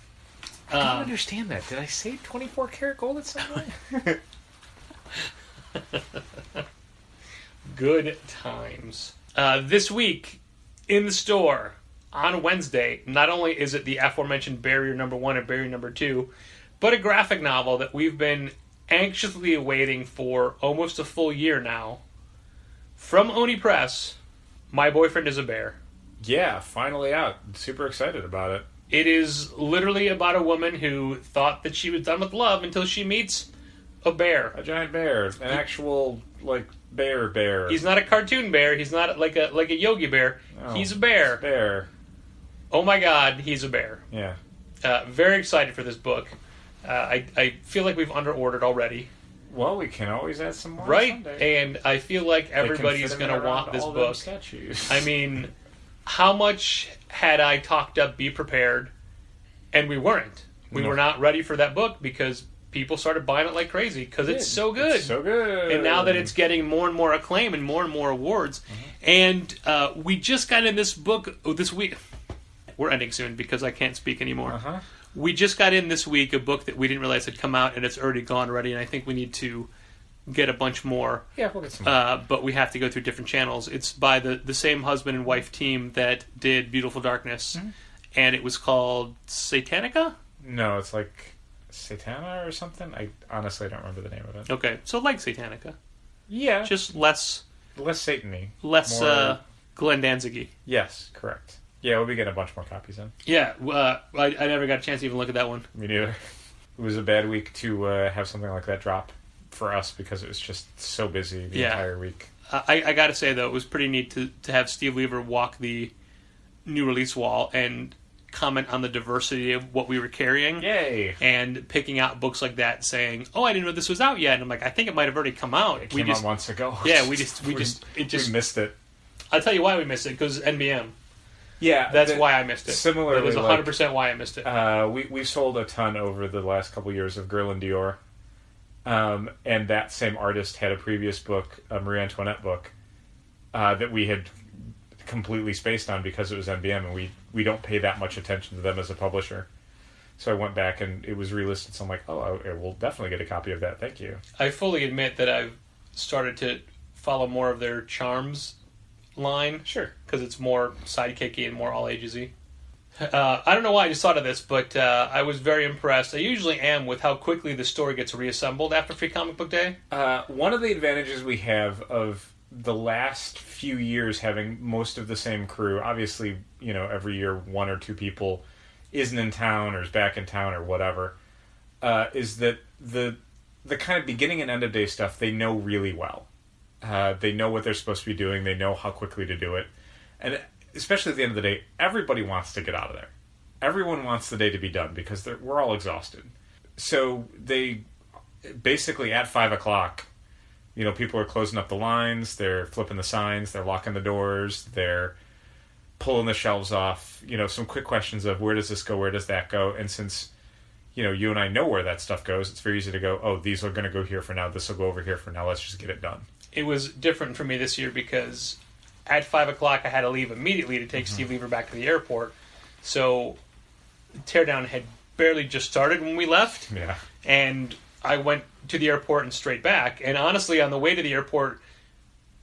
I don't understand that. Did I say 24 karat gold at some point? Good times. This week, in the store, on Wednesday, not only is it the aforementioned Barrier number 1 and Barrier number 2, but a graphic novel that we've been anxiously awaiting for almost a full year now. From Oni Press, My Boyfriend is a Bear. Yeah, finally out. Super excited about it. It is literally about a woman who thought that she was done with love until she meets a bear. A giant bear. An actual, like, bear. He's not a cartoon bear. He's not like a Yogi Bear. No, He's a bear. Bear. Oh my God, he's a bear. Yeah. Very excited for this book. I feel like we've underordered already. Well, we can always add some more Right? someday. And I feel like everybody's going to want this book. I mean, how much had I talked up Be Prepared, and we weren't. We were not ready for that book because people started buying it like crazy because it's so good. It's so good. And now that it's getting more and more acclaim and more awards. And we just got in this book this week. We're ending soon because I can't speak anymore. We just got in this week a book that we didn't realize had come out, and it's already gone already, and I think we need to get a bunch more. Yeah, we'll get some more. But we have to go through different channels. It's by the same husband and wife team that did Beautiful Darkness, and it was called Satanica? No, it's like Satana or something. I honestly don't remember the name of it. Okay, so like Satanica. Yeah. Just less Satan-y. Less More... Glenn Danzig-y. Yes, correct. Yeah, we'll be getting a bunch more copies in. Yeah, I never got a chance to even look at that one. Me neither. It was a bad week to have something like that drop for us because it was just so busy the entire week. I got to say, though, it was pretty neat to have Steve Lever walk the new release wall and comment on the diversity of what we were carrying. Yay! And picking out books like that saying, oh, I didn't know this was out yet. And I'm like, I think it might have already come out. It came out months ago. Yeah, we missed it. I'll tell you why we missed it, because NBM. Yeah. That's why I missed it. Similarly, that is 100% why I missed it. We sold a ton over the last couple years of Guerlain Dior. And that same artist had a previous book, a Marie Antoinette book, that we had completely spaced on because it was NBM, and we don't pay that much attention to them as a publisher. So I went back and it was relisted, so I'm like, I will definitely get a copy of that, thank you. I fully admit that I've started to follow more of their Charms line. Sure. Because it's more sidekicky and more all-ages-y. I don't know why I just thought of this, but I was very impressed. I usually am with how quickly the story gets reassembled after Free Comic Book Day. One of the advantages we have of the last few years having most of the same crew, obviously, every year one or two people isn't in town or is back in town or whatever, is that the kind of beginning and end of day stuff they know really well. They know what they're supposed to be doing. They know how quickly to do it. And especially at the end of the day, everybody wants to get out of there. Everyone wants the day to be done because we're all exhausted. So they basically at 5 o'clock, people are closing up the lines, they're flipping the signs, they're locking the doors, they're pulling the shelves off, some quick questions of where does this go, where does that go? And since, you and I know where that stuff goes, it's very easy to go, oh, these are going to go here for now, this will go over here for now, let's just get it done. It was different for me this year because at 5 o'clock I had to leave immediately to take Steve Lever back to the airport. So Teardown had barely just started when we left. Yeah. And I went to the airport and straight back. And honestly, on the way to the airport,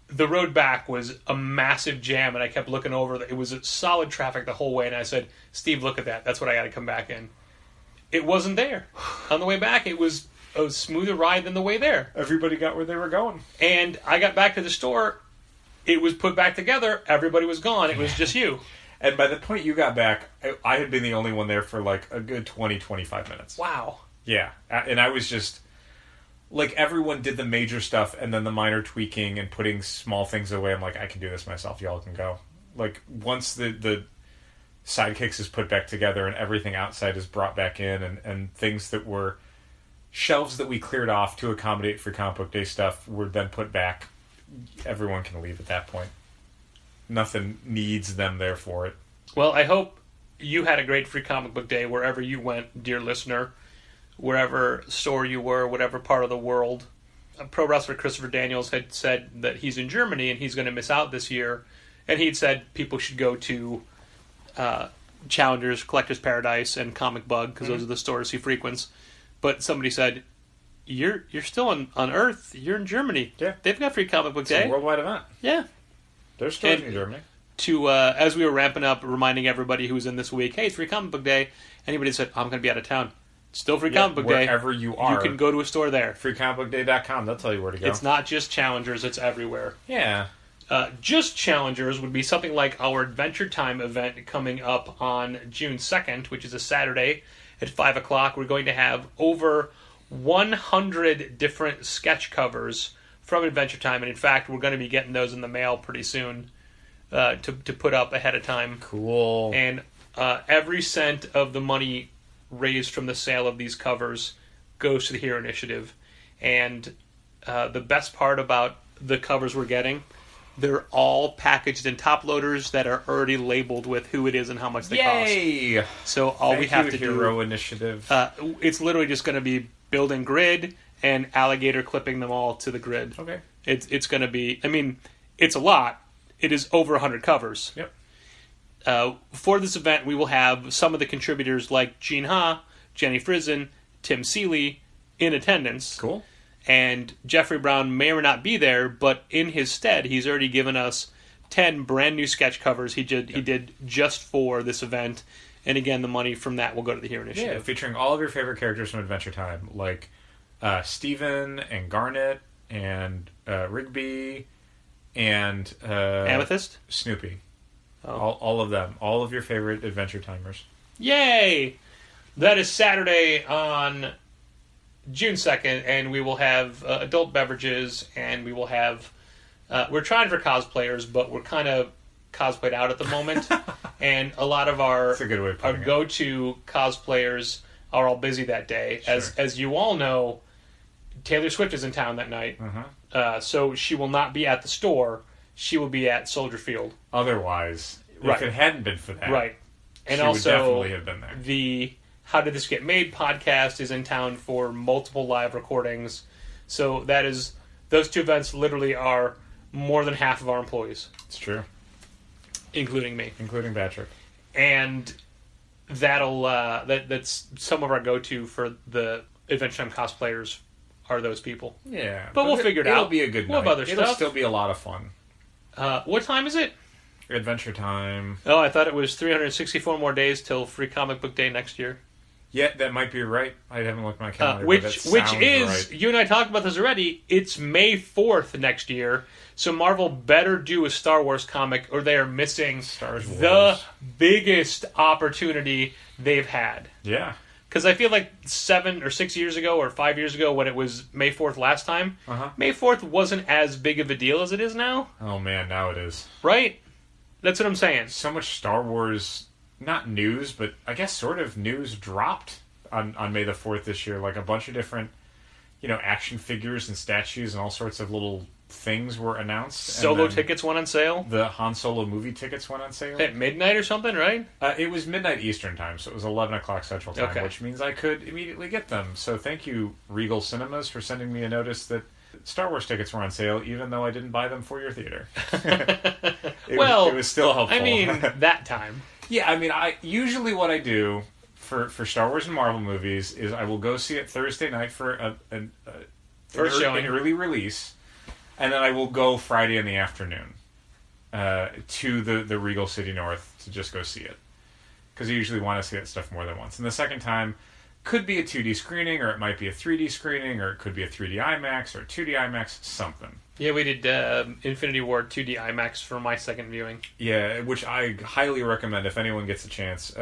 the road back was a massive jam, and I kept looking over. It was a solid traffic the whole way, and I said, Steve, look at that. That's what I got to come back in. It wasn't there. On the way back, it was a smoother ride than the way there. Everybody got where they were going. And I got back to the store. It was put back together. Everybody was gone. It was just you. And by the point you got back, I had been the only one there for like a good 20, 25 minutes. Wow. Yeah. And I was just... like, everyone did the major stuff and then the minor tweaking and putting small things away. I'm like, I can do this myself. Y'all can go. Like, once the sidekicks is put back together and everything outside is brought back in and things that were shelves that we cleared off to accommodate for Comic Book Day stuff were then put back, everyone can leave at that point. Nothing needs them there for it. Well, I hope you had a great Free Comic Book Day wherever you went, dear listener. Wherever store you were, whatever part of the world. Pro wrestler Christopher Daniels had said that he's in Germany and he's going to miss out this year. And he'd said people should go to Challengers, Collector's Paradise, and Comic Bug, because those are the stores he frequents. But somebody said, "You're still on Earth. You're in Germany. Yeah. They've got free Comic Book It's Day. a worldwide event. Yeah." There's stores in Germany. To as we were ramping up, reminding everybody who was in this week, hey, it's free Comic Book Day. Anybody said, I'm going to be out of town. Still free Comic Book Day. Wherever you are. You can go to a store there. FreeComicBookDay.com. They'll tell you where to go. It's not just Challengers, it's everywhere. Yeah. Just Challengers would be something like our Adventure Time event coming up on June 2nd, which is a Saturday at 5 o'clock. We're going to have over 100 different sketch covers from Adventure Time. And in fact, we're going to be getting those in the mail pretty soon to put up ahead of time. Cool. And every cent of the money raised from the sale of these covers goes to the Hero Initiative. And the best part about the covers we're getting, they're all packaged in top loaders that are already labeled with who it is and how much they cost. Yay! So all we have to Hero do, Initiative. it's literally just going to be building grid and alligator clipping them all to the grid. Okay. It's going to be, I mean, it's a lot. It is over 100 covers. Yep. For this event, we will have some of the contributors like Gene Ha, Jenny Frizen, Tim Seeley in attendance. Cool. And Jeffrey Brown may or may not be there, but in his stead, he's already given us 10 brand new sketch covers he did just for this event. And again, the money from that will go to the Hero Initiative. Yeah, featuring all of your favorite characters from Adventure Time, like Steven and Garnet and Rigby and Amethyst? Snoopy. Oh. All of them. All of your favorite Adventure Timers. Yay! That is Saturday on June 2nd, and we will have adult beverages, and we will have... we're trying for cosplayers, but we're kind of cosplayed out at the moment. And a lot of our That's a good way of putting it. go-to cosplayers are all busy that day. Sure. As you all know, Taylor Swift is in town that night. So she will not be at the store. She will be at Soldier Field. Otherwise, Right. if it hadn't been for that, Right. And she also, would definitely have been there. the How Did This Get Made podcast is in town for multiple live recordings. So that is, those two events literally are more than half of our employees. It's true. Including me. Including Patrick. And that'll, that's some of our go-to for the Adventure Time cosplayers are those people. Yeah. But we'll figure it out. It'll be a good We'll night. have other It'll stuff. still be a lot of fun. What time is it? Adventure Time. Oh, I thought it was 364 more days till Free Comic Book Day next year. Yeah, that might be right. I haven't looked at my calendar. Which but that is, sounds right. you and I talked about this already, it's May 4th next year, so Marvel better do a Star Wars comic or they are missing Star Wars. the biggest opportunity they've had. Yeah. Because I feel like 7 or 6 years ago or 5 years ago when it was May 4th last time, May 4th wasn't as big of a deal as it is now. Oh man, now it is. Right? That's what I'm saying. So much Star Wars, not news, but I guess sort of news dropped on May the 4th this year. Like a bunch of different, action figures and statues and all sorts of little things were announced. Solo And then tickets went on sale The Han Solo movie tickets went on sale. at midnight or something, right? It was midnight Eastern time, so it was 11 o'clock Central time, Okay. which means I could immediately get them. So thank you, Regal Cinemas, for sending me a notice that Star Wars tickets were on sale, even though I didn't buy them for your theater. It was still helpful. I mean, that time. Yeah, I mean, usually what I do for Star Wars and Marvel movies is I will go see it Thursday night for an early release, and then I will go Friday in the afternoon to the Regal City North to just go see it. Because I usually want to see that stuff more than once. And the second time could be a 2D screening, or it might be a 3D screening, or it could be a 3D IMAX, or a 2D IMAX, something. Yeah, we did Infinity War 2D IMAX for my second viewing. Yeah, which I highly recommend if anyone gets a chance.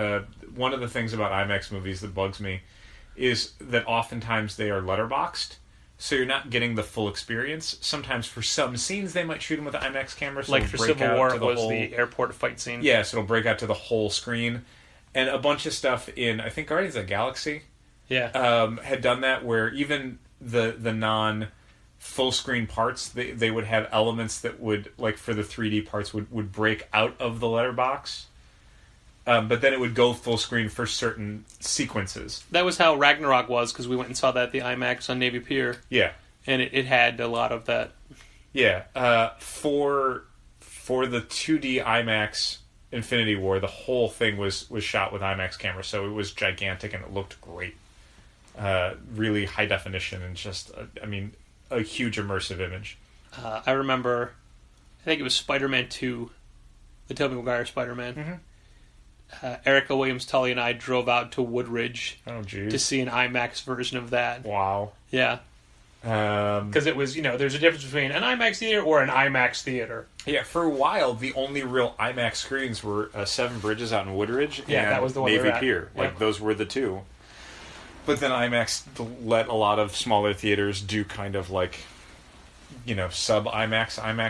One of the things about IMAX movies that bugs me is that oftentimes they are letterboxed, so you're not getting the full experience. Sometimes for some scenes they might shoot them with the IMAX camera, so Like it'll for break Civil out War, to it the was whole... the airport fight scene. Yeah, so it'll break out to the whole screen. And a bunch of stuff in, I think, Guardians of the Galaxy had done that, where even the non full screen parts, they would have elements that would, like for the 3D parts, would break out of the letterbox. But then it would go full screen for certain sequences. That was how Ragnarok was, because we went and saw that at the IMAX on Navy Pier. Yeah. And it had a lot of that. Yeah. For the 2D IMAX Infinity War, the whole thing was shot with IMAX cameras, so it was gigantic and it looked great. Really high definition and just, a huge immersive image. I remember, I think it was Spider-Man 2, the Tobey Maguire Spider-Man. Mm-hmm. Erica Williams-Tully and I drove out to Woodridge to see an IMAX version of that. Wow. Yeah. Because it was, there's a difference between an IMAX theater or an IMAX theater. Yeah, for a while, the only real IMAX screens were Seven Bridges out in Woodridge and that was the one Navy Pier. Yep. Those were the two. But then IMAX let a lot of smaller theaters do kind of sub-IMAX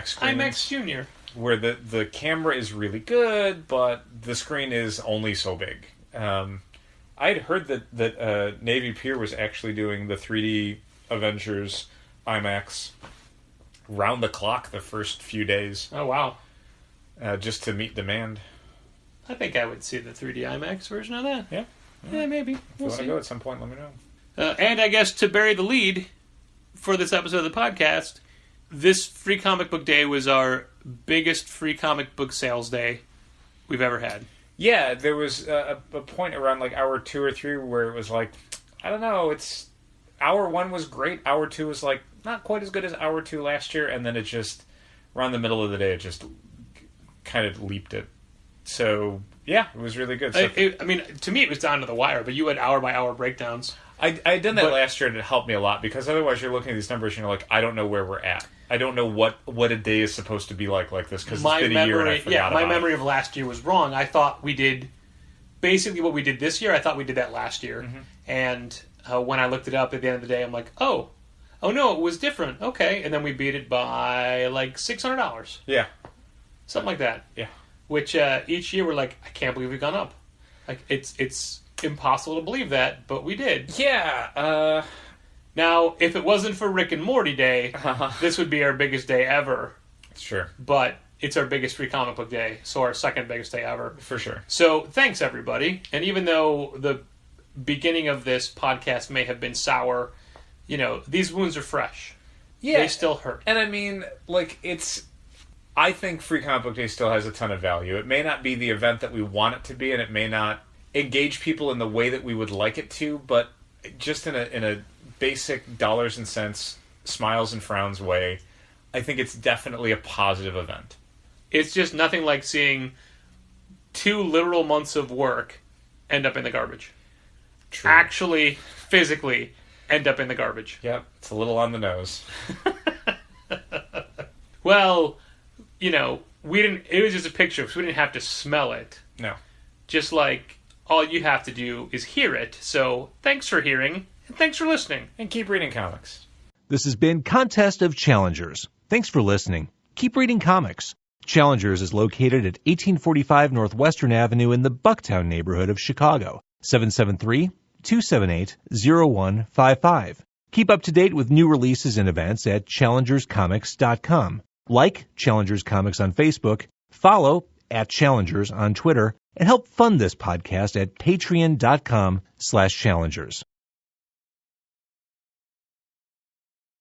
screens. IMAX Junior. Where the camera is really good, but the screen is only so big. I'd heard that Navy Pier was actually doing the 3D Avengers IMAX round the clock the first few days. Oh, wow. Just to meet demand. I think I would see the 3D IMAX version of that. Yeah. Yeah, maybe. If you want to go at some point, let me know. And I guess to bury the lead for this episode of the podcast, this Free Comic Book Day was our biggest free comic book sales day we've ever had. Yeah, there was a point around hour 2 or 3 where it was I don't know, hour 1 was great, hour 2 was not quite as good as hour 2 last year, and then it just, around the middle of the day, it just kind of leaped it. So, yeah, it was really good. So, to me it was down to the wire, but you had hour-by-hour breakdowns. I did that last year, and it helped me a lot, because otherwise you're looking at these numbers and you're I don't know where we're at. I don't know what a day is supposed to be like this, because it's been a year and I forgot my memory of last year was wrong. I thought we did basically what we did this year. I thought we did that last year. Mm-hmm. And when I looked it up at the end of the day, I'm oh no, it was different. Okay. And then we beat it by $600. Yeah. Something like that. Yeah. Which each year we're I can't believe we've gone up. It's impossible to believe that, but we did. Yeah. Now, if it wasn't for Rick and Morty Day, this would be our biggest day ever. Sure. But it's our biggest free comic book day, so our second biggest day ever. For sure. So, thanks, everybody. And even though the beginning of this podcast may have been sour, these wounds are fresh. Yeah. They still hurt. And I think Free Comic Book Day still has a ton of value. It may not be the event that we want it to be, and it may not engage people in the way that we would like it to, but just in a basic dollars and cents, smiles and frowns way, I think it's definitely a positive event. It's just nothing like seeing 2 literal months of work end up in the garbage. True. Actually, physically, end up in the garbage. Yep, it's a little on the nose. Well, we didn't. It was just a picture, so we didn't have to smell it. No. Just all you have to do is hear it. So, thanks for hearing. And thanks for listening. And keep reading comics. This has been Contest of Challengers. Thanks for listening. Keep reading comics. Challengers is located at 1845 Northwestern Avenue in the Bucktown neighborhood of Chicago. 773-278-0155. Keep up to date with new releases and events at challengerscomics.com. Like Challengers Comics on Facebook, follow @Challengers on Twitter, and help fund this podcast at patreon.com/challengers.